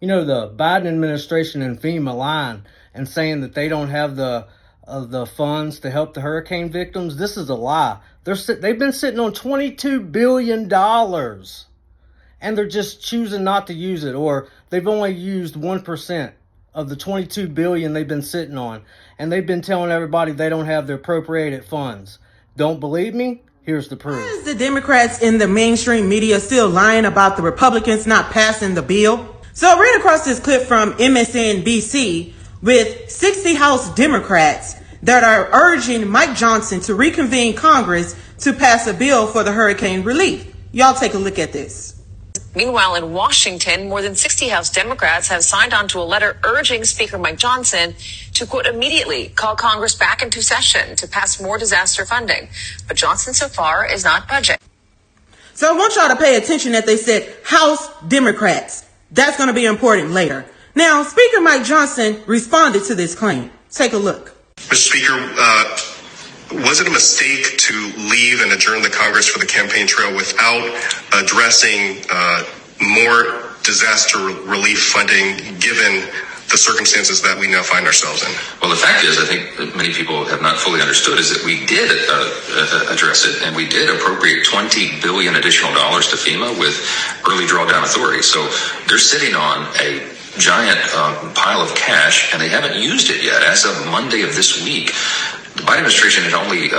You know, the Biden administration and FEMA lying and saying that they don't have the funds to help the hurricane victims. This is a lie. They've been sitting on $22 billion and they're just choosing not to use it, or they've only used 1% of the $22 billion they've been sitting on. And they've been telling everybody they don't have the appropriated funds. Don't believe me? Here's the proof. Why is the Democrats in the mainstream media still lying about the Republicans not passing the bill? So I ran across this clip from MSNBC with 60 House Democrats that are urging Mike Johnson to reconvene Congress to pass a bill for the hurricane relief. Y'all take a look at this. Meanwhile, in Washington, more than 60 House Democrats have signed on to a letter urging Speaker Mike Johnson to, quote, immediately call Congress back into session to pass more disaster funding. But Johnson so far is not budging. So I want y'all to pay attention that they said House Democrats. That's going to be important later. Now, Speaker Mike Johnson responded to this claim. Take a look. Mr. Speaker, was it a mistake to leave and adjourn the Congress for the campaign trail without addressing more disaster relief funding given the circumstances that we now find ourselves in? Well, the fact is, I think that many people have not fully understood is that we did address it, and we did appropriate $20 billion additional dollars to FEMA with early drawdown authority. So they're sitting on a giant pile of cash, and they haven't used it yet. As of Monday of this week, the Biden administration had only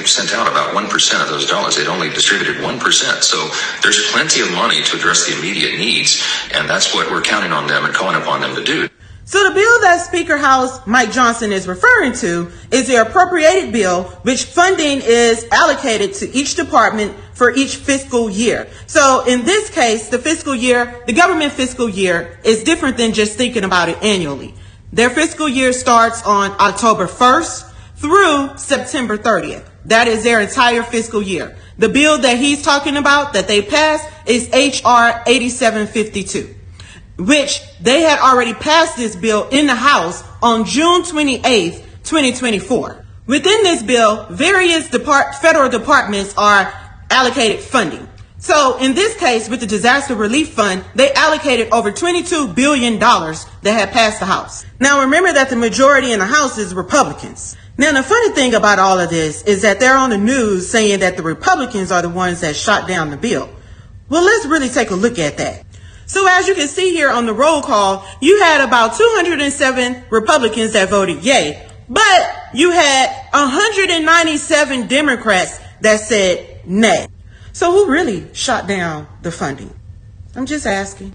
sent out about 1% of those dollars. They'd only distributed 1%. So there's plenty of money to address the immediate needs, and that's what we're counting on them and calling upon them to do. So the bill that Speaker House Mike Johnson is referring to is the appropriated bill, which funding is allocated to each department for each fiscal year. So in this case, the government fiscal year is different than just thinking about it annually. Their fiscal year starts on October 1st through September 30th. That is their entire fiscal year. The bill that he's talking about that they passed is H.R. 8752. which they had already passed this bill in the House on June 28th, 2024. Within this bill, various federal departments are allocated funding. So in this case, with the Disaster Relief Fund, they allocated over $22 billion that had passed the House. Now remember that the majority in the House is Republicans. Now the funny thing about all of this is that they're on the news saying that the Republicans are the ones that shot down the bill. Well, let's really take a look at that. So as you can see here on the roll call, you had about 207 Republicans that voted yay, but you had 197 Democrats that said nay. So who really shot down the funding? I'm just asking.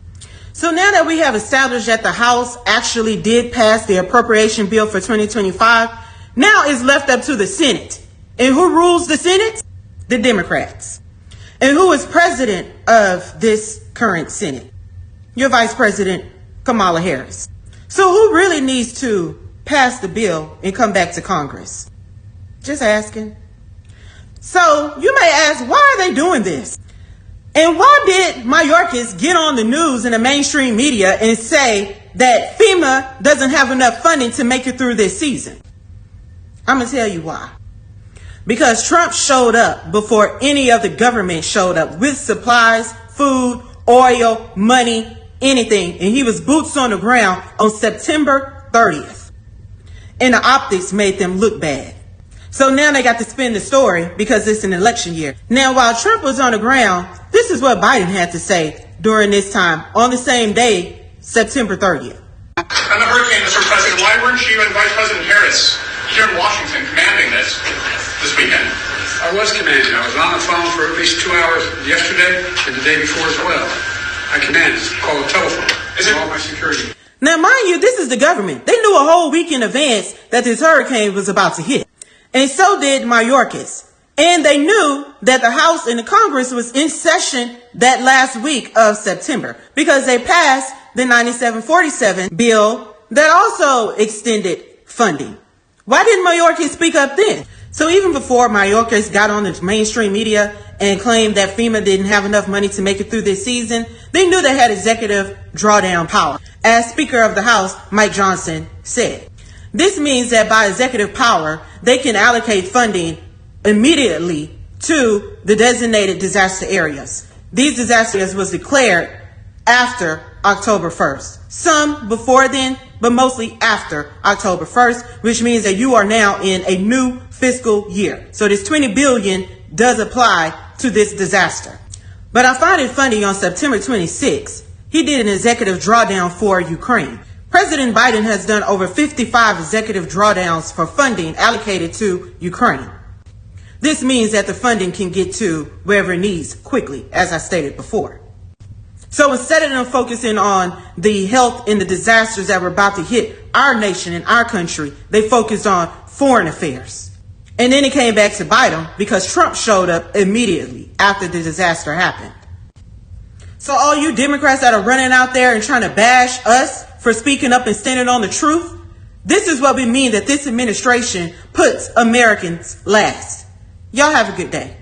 So now that we have established that the House actually did pass the appropriation bill for 2025, now it's left up to the Senate. And who rules the Senate? The Democrats. And who is president of this current Senate? Your Vice President, Kamala Harris. So who really needs to pass the bill and come back to Congress? Just asking. So you may ask, why are they doing this? And why did Mayorkas get on the news and the mainstream media and say that FEMA doesn't have enough funding to make it through this season? I'm going to tell you why. Because Trump showed up before any of the government showed up with supplies, food, oil, money, anything. And he was boots on the ground on September 30th. And the optics made them look bad. So now they got to spin the story because it's an election year. Now, while Trump was on the ground, this is what Biden had to say during this time on the same day, September 30th. On the hurricane, Mr. President, why weren't you and Vice President Harris here in Washington commanding this weekend? I was commanding. I was on the phone for at least 2 hours yesterday and the day before as well. I commanded. Call the telephone. All my security. Now, mind you, this is the government. They knew a whole week in advance that this hurricane was about to hit. And so did Mayorkas. And they knew that the House and the Congress was in session that last week of September because they passed the 9747 bill that also extended funding. Why didn't Mayorkas speak up then? So even before Mayorkas got on the mainstream media and claimed that FEMA didn't have enough money to make it through this season, they knew they had executive drawdown power. As Speaker of the House, Mike Johnson said, this means that by executive power, they can allocate funding immediately to the designated disaster areas. These disaster areas was declared after October 1st. Some before then, but mostly after October 1st, which means that you are now in a new fiscal year. So this $20 billion does apply to this disaster. But I find it funny, on September 26th, he did an executive drawdown for Ukraine. President Biden has done over 55 executive drawdowns for funding allocated to Ukraine. This means that the funding can get to wherever it needs quickly, as I stated before. So instead of them focusing on the health and the disasters that were about to hit our nation and our country, they focused on foreign affairs. And then it came back to bite them because Trump showed up immediately after the disaster happened. So all you Democrats that are running out there and trying to bash us for speaking up and standing on the truth, this is what we mean that this administration puts Americans last. Y'all have a good day.